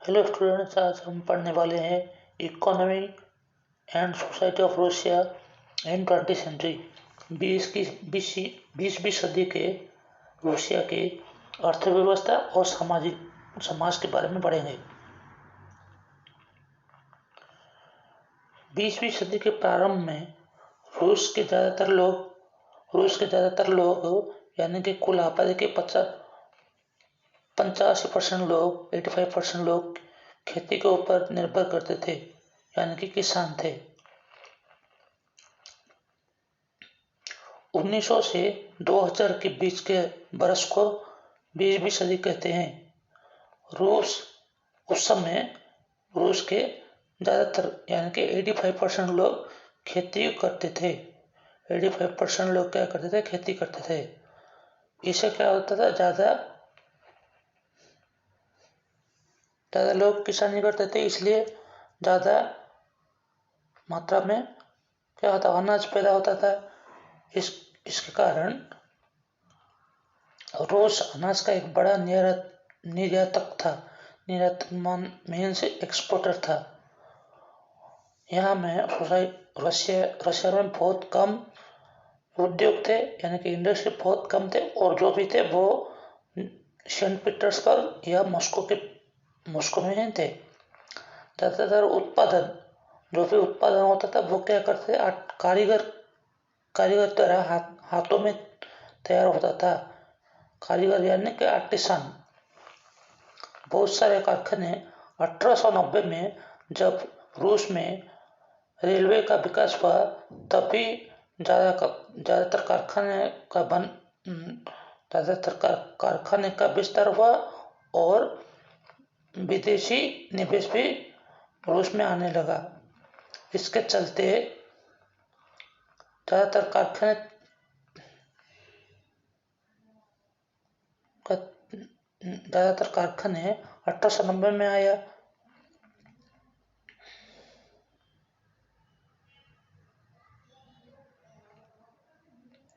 Hello students, आज हम पढ़ने वाले हैं economy and society of Russia in 20th century. बीसवीं सदी के रूसिया की अर्थव्यवस्था और समाज के बारे में पढ़ेंगे। 20वीं सदी के प्रारंभ में रूस के ज़्यादातर लोग यानी कि कुल आबादी के 85% लोग 85% लोग खेती के ऊपर निर्भर करते थे, यानी कि किसान थे। 1900 से 2000 के बीच के बरस को 20वीं सदी कहते हैं। उस समय रूस के ज़्यादातर यानी कि 85% लोग खेती करते थे। 85% लोग क्या करते थे? खेती करते थे। इससे क्या होता था? ज़्यादा लोग किसानी करते थे, इसलिए ज़्यादा मात्रा में क्या होता? अनाज पैदा होता था। इसके कारण रूस अनाज का एक बड़ा निर्यातक था। निर्यातक मीन्स एक्सपोर्टर था। यहाँ में रशिया में बहुत कम उद्योग थे, यानी कि इंडस्ट्री बहुत कम थे, और जो भी थे वो सेंट पीटर्सबर्ग या मॉस्को में ही थे। ज़्यादातर जो भी उत्पादन होता था वो क्या करते थे? कारीगर द्वारा हाथों में तैयार होता था। कारीगर यानी कि आर्टिसान। बहुत सारे कारखाने 1890 में जब रूस में रेलवे का विकास हुआ, तभी ज़्यादातर कारखाने का विस्तार हुआ और विदेशी निवेश भी रूस में आने लगा। इसके चलते ज़्यादातर कारखाने 1890 में आया।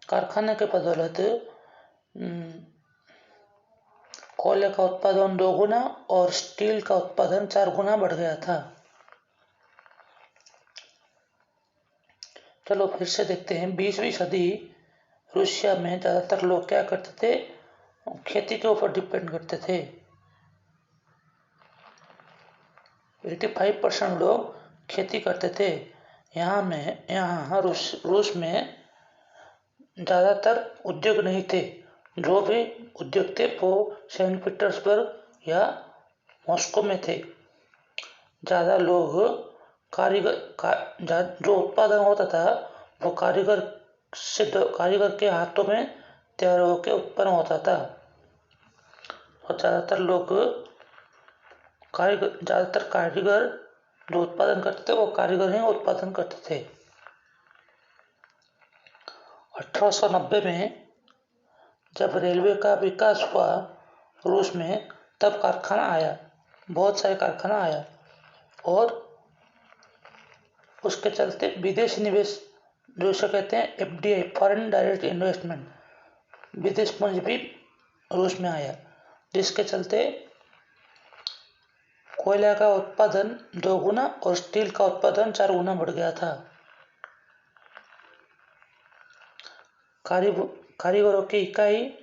कारखाने के बदौलत कोयले का उत्पादन 2 गुना और स्टील का उत्पादन 4 गुना बढ़ गया था। चलो फिर से देखते हैं। 20वीं सदी रूसिया में ज़्यादातर लोग क्या करते थे? खेती के ऊपर डिपेंड करते थे। 85% लोग खेती करते थे। यहाँ रूस में ज़्यादातर उद्योग नहीं थे। जो भी उद्योग थे वो सेंट पीटर्सबर्ग या मॉस्को में थे। ज़्यादा लोग जो उत्पादन होता था वो कारीगर के हाथों में तैयार होकर उत्पन्न होता था। और ज़्यादातर कारीगर जो उत्पादन करते थे वो कारीगर ही उत्पादन करते थे। 1890 में जब रेलवे का विकास हुआ रूस में, तब कारखाना आया, बहुत सारे कारखाना आया, और उसके चलते विदेशी निवेश, जो इसे कहते हैं FDI, फॉरेन डायरेक्ट इन्वेस्टमेंट, विदेश पूंजी भी रूस में आया, जिसके चलते कोयला का उत्पादन 2 गुना और स्टील का उत्पादन 4 गुना बढ़ गया था। कारीगरों की इकाई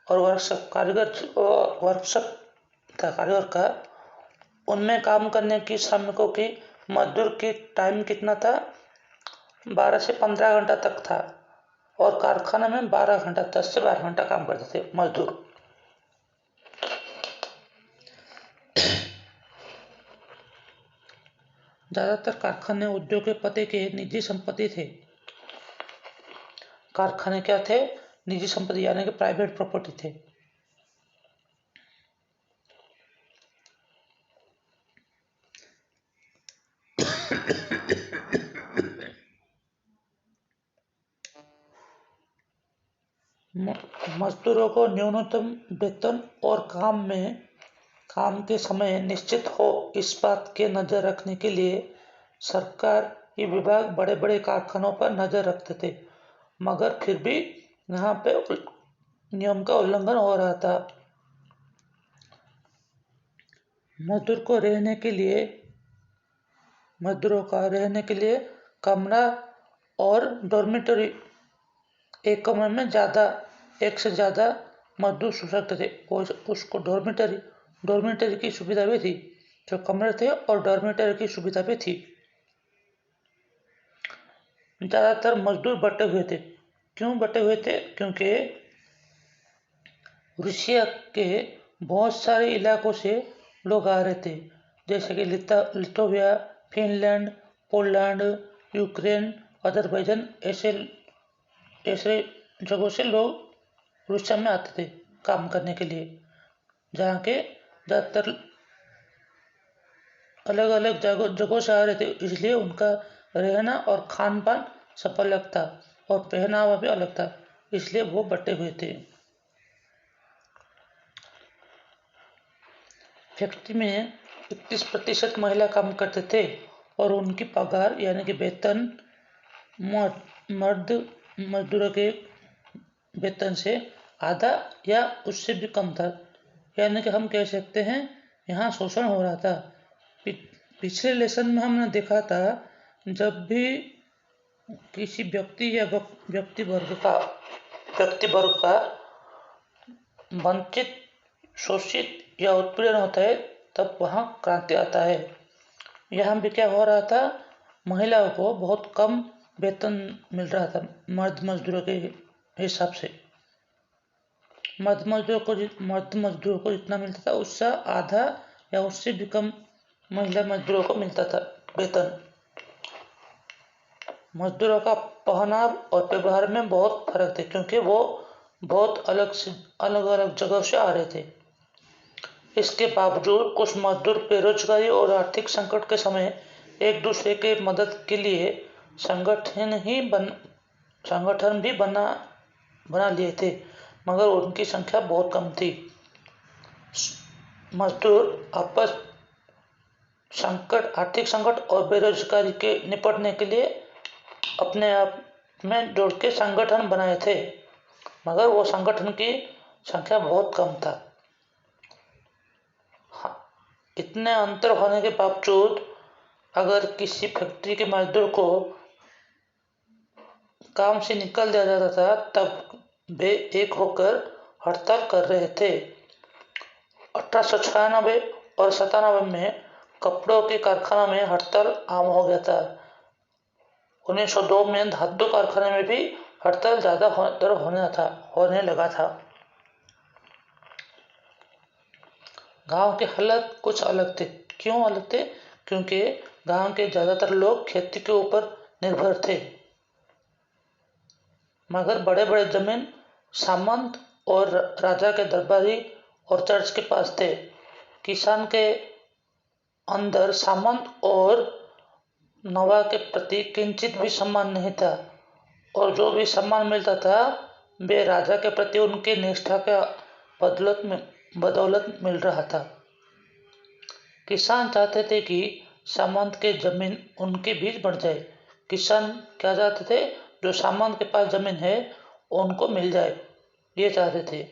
और वर्कशॉप, कारीगर का उनमें काम करने की श्रमिकों की मजदूर की टाइम कितना था? 12 से 15 घंटा तक था, और कारखाना में 12 घंटा, 10 से 12 घंटा काम करते थे मजदूर। ज़्यादातर कारखाने उद्योगपति के निजी संपत्ति थे। कारखाने क्या थे? निजी संपत्ति, यानी कि प्राइवेट प्रॉपर्टी थे। मजदूरों को न्यूनतम वेतन और काम के समय निश्चित हो, इस बात के नजर रखने के लिए सरकारी विभाग बड़े बड़े कारखानों पर नजर रखते थे, मगर फिर भी यहाँ पे नियम का उल्लंघन हो रहा था। मजदूरों का रहने के लिए कमरा और डॉर्मेटरी, एक कमरे में एक से ज़्यादा मजदूर सो सकते थे। उसको डॉर्मेटरी की सुविधा भी थी, जो कमरे थे और डॉर्मेटरी की सुविधा भी थी। ज़्यादातर मजदूर बटे हुए थे। क्यों बटे हुए थे? क्योंकि रूसिया के बहुत सारे इलाकों से लोग आ रहे थे, जैसे कि Lithuania, Finland, Poland, Ukraine, Azerbaijan, ऐसे जगहों से लोग रूसिया में आते थे काम करने के लिए, जहाँ के ज़्यादातर अलग अलग जगहों से आ रहे थे, इसलिए उनका रहना और खान पान सब अलग था और पहनावा भी अलग था, इसलिए वो बटे हुए थे। फैक्ट्री में 31% महिला काम करते थे और उनकी पगार यानी कि वेतन मर्द मजदूरों के वेतन से आधा या उससे भी कम था। यानी कि हम कह सकते हैं यहाँ शोषण हो रहा था। पिछले लेसन में हमने देखा था, जब भी किसी व्यक्ति या व्यक्ति वर्ग का वंचित, शोषित या उत्पीड़न होता है, तब वहाँ क्रांति आता है। यहाँ भी क्या हो रहा था, महिलाओं को बहुत कम वेतन मिल रहा था मर्द मजदूरों के हिसाब से। मर्द मजदूरों को जितना मिलता था उससे आधा या उससे भी कम महिला मजदूरों को मिलता था वेतन। मजदूरों का पहनाव और व्यवहार में बहुत फर्क थे, क्योंकि वो बहुत अलग अलग जगह से आ रहे थे। इसके बावजूद कुछ मजदूर बेरोजगारी और आर्थिक संकट के समय एक दूसरे के मदद के लिए संगठन भी बना लिए थे, मगर उनकी संख्या बहुत कम थी। मजदूर आर्थिक संकट और बेरोजगारी के निपटने के लिए अपने आप में जुड़ के संगठन बनाए थे, मगर वो संगठन की संख्या बहुत कम था। इतने अंतर होने के बावजूद अगर किसी फैक्ट्री के मजदूर को काम से निकाल दिया जाता था, तब वे एक होकर हड़ताल कर रहे थे। 1896 और 97 में कपड़ों के कारखानों में हड़ताल आम हो गया था। 1902 में धातु कारखाने में भी हड़ताल ज़्यादा होने लगा था। गांव के हालात कुछ अलग थे। क्यों अलग थे? क्योंकि गांव के ज़्यादातर लोग खेती के ऊपर निर्भर थे, मगर बड़े बड़े जमीन सामंत और राजा के दरबारी और चर्च के पास थे। किसान के अंदर सामंत और नवाब के प्रति किंचित भी सम्मान नहीं था, और जो भी सम्मान मिलता था वे राजा के प्रति उनके निष्ठा के बदौलत मिल रहा था। किसान चाहते थे कि सामंत के जमीन उनके बीच बढ़ जाए। किसान क्या चाहते थे? जो सामंत के पास जमीन है उनको मिल जाए, ये चाहते थे।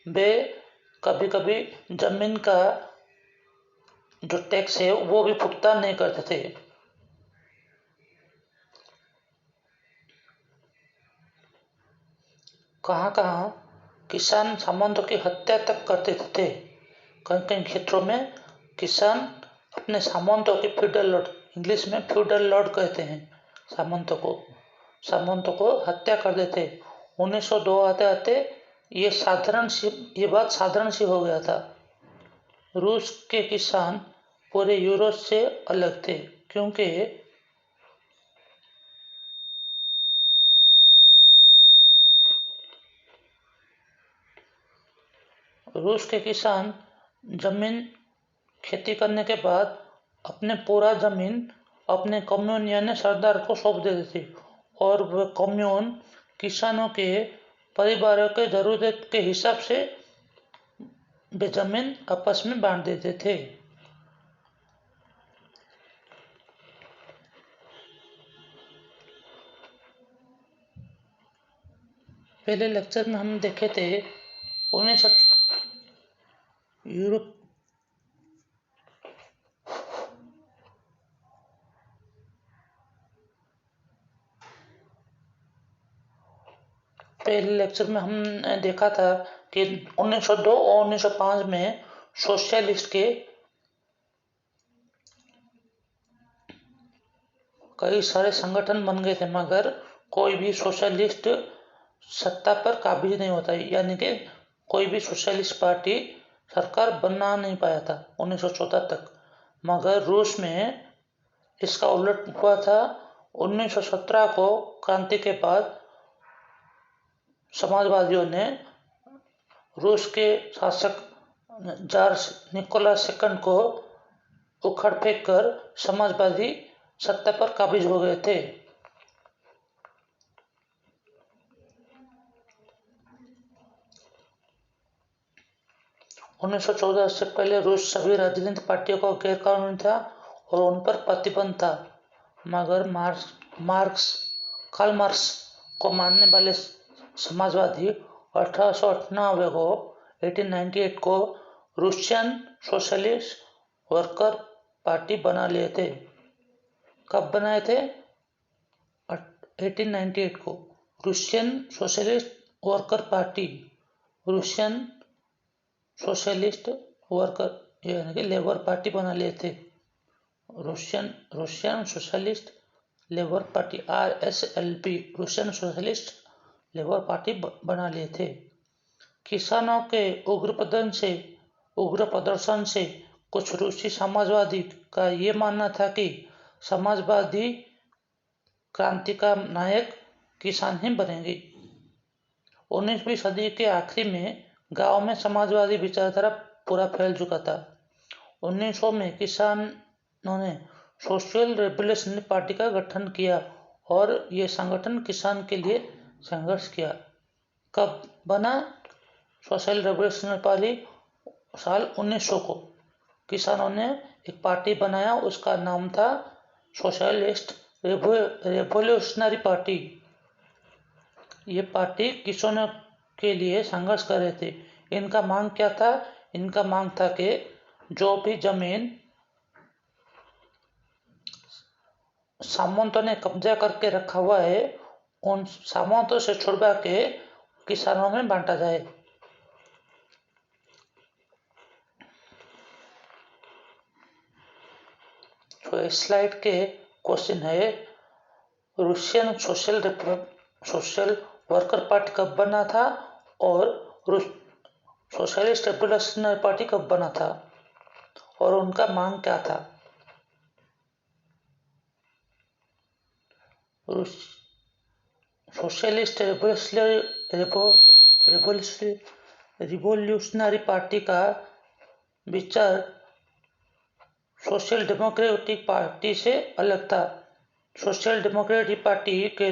वे कभी कभी जमीन का जो टैक्स है वो भी भुगतान नहीं करते थे। कहाँ कहाँ किसान सामंतों की हत्या तक करते थे। कई कई क्षेत्रों में किसान अपने सामंतों की इंग्लिश में फ्यूडल लॉर्ड कहते हैं, सामंतों को हत्या कर देते। 1902 आते आते ये बात साधारण सी हो गया था। रूस के किसान पूरे यूरोप से अलग थे, क्योंकि रूस के किसान जमीन खेती करने के बाद अपने पूरा जमीन अपने कम्यून यानी सरदार को सौंप देते थे, और वह कम्यून किसानों के परिवारों के जरूरत के हिसाब से वे जमीन आपस में बांट देते थे। पहले लेक्चर में हम देखे थे यूरोप पहले लेक्चर में हमने देखा था कि 1902 और 1905 में सोशलिस्ट के कई सारे संगठन बन गए थे, मगर कोई भी सोशलिस्ट सत्ता पर काबिज नहीं होता, यानी कि कोई भी सोशलिस्ट पार्टी सरकार बना नहीं पाया था 1914 तक। मगर रूस में इसका उलट हुआ था। 1917 को क्रांति के बाद समाजवादियों ने रूस के शासक जार निकोलास सेकंड को उखड़ फेंक कर समाजवादी सत्ता पर काबिज हो गए थे। उन्नीस सौ 14 से पहले रूस सभी राजनीतिक पार्टियों को गैरकानूनी था और उन पर प्रतिबंध था, मगर कार्ल मार्क्स को मानने वाले समाजवादी 1898 को रूसियन सोशलिस्ट वर्कर पार्टी बना लिए थे। कब बनाए थे? 1898 को Russian socialist worker party, Russian socialist worker यानी कि लेबर पार्टी बना लिए थे। Russian socialist labour party RSLP, Russian socialist labour party बना लिए थे। किसानों के उग्र प्रदर्शन से कुछ रूसी समाजवादी का ये मानना था कि समाजवादी क्रांति का नायक किसान ही बनेंगे। 19वीं सदी के आखिरी में गांव में समाजवादी विचारधारा पूरा फैल चुका था। 1900 में किसानों ने सोशल रेवोल्यूशनरी पार्टी का गठन किया और ये संगठन किसान के लिए संघर्ष किया। कब बना सोशल रेवोल्यूशनरी पार्टी? साल 1900 को किसानों ने एक पार्टी बनाया, उसका नाम था सोशलिस्ट रेवोल्यूशनरी पार्टी। ये पार्टी किसानों के लिए संघर्ष कर रहे थे। इनका मांग क्या था? इनका मांग था कि जो भी जमीन सामंतों ने कब्जा करके रखा हुआ है, उन सामंतों से छुड़वा के किसानों में बांटा जाए। तो इस स्लाइड के क्वेश्चन है, रूसियन सोशल वर्कर पार्टी कब बना था और सोशलिस्ट रेवोल्यूशनरी पार्टी कब बना था और उनका मांग क्या था? सोशलिस्ट रिवोल्यूशनरी पार्टी का विचार सोशल डेमोक्रेटिक पार्टी से अलग था। सोशल डेमोक्रेटिक पार्टी के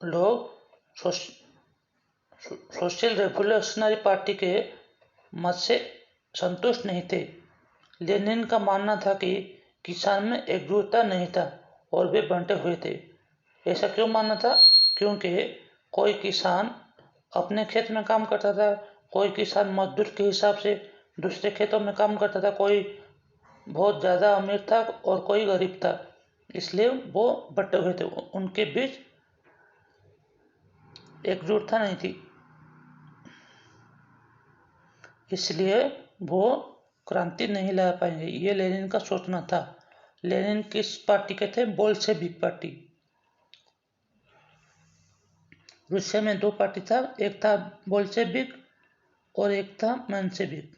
लोग सोशल रेवोल्यूशनरी पार्टी के मत से संतुष्ट नहीं थे। लेनिन का मानना था कि किसान में एकजुटता नहीं था और वे बंटे हुए थे। ऐसा क्यों मानना था? क्योंकि कोई किसान अपने खेत में काम करता था, कोई किसान मजदूर के हिसाब से दूसरे खेतों में काम करता था, कोई बहुत ज़्यादा अमीर था और कोई गरीब था, इसलिए वो बंटे हुए थे, उनके बीच एकजुटता नहीं थी, इसलिए वो क्रांति नहीं ला पाएंगे। ये लेनिन का सोचना था। लेनिन किस पार्टी के थे? Bolshevik party. रूसिया में दो पार्टी था, एक था बोल्शेविक और एक था मेंशेविक।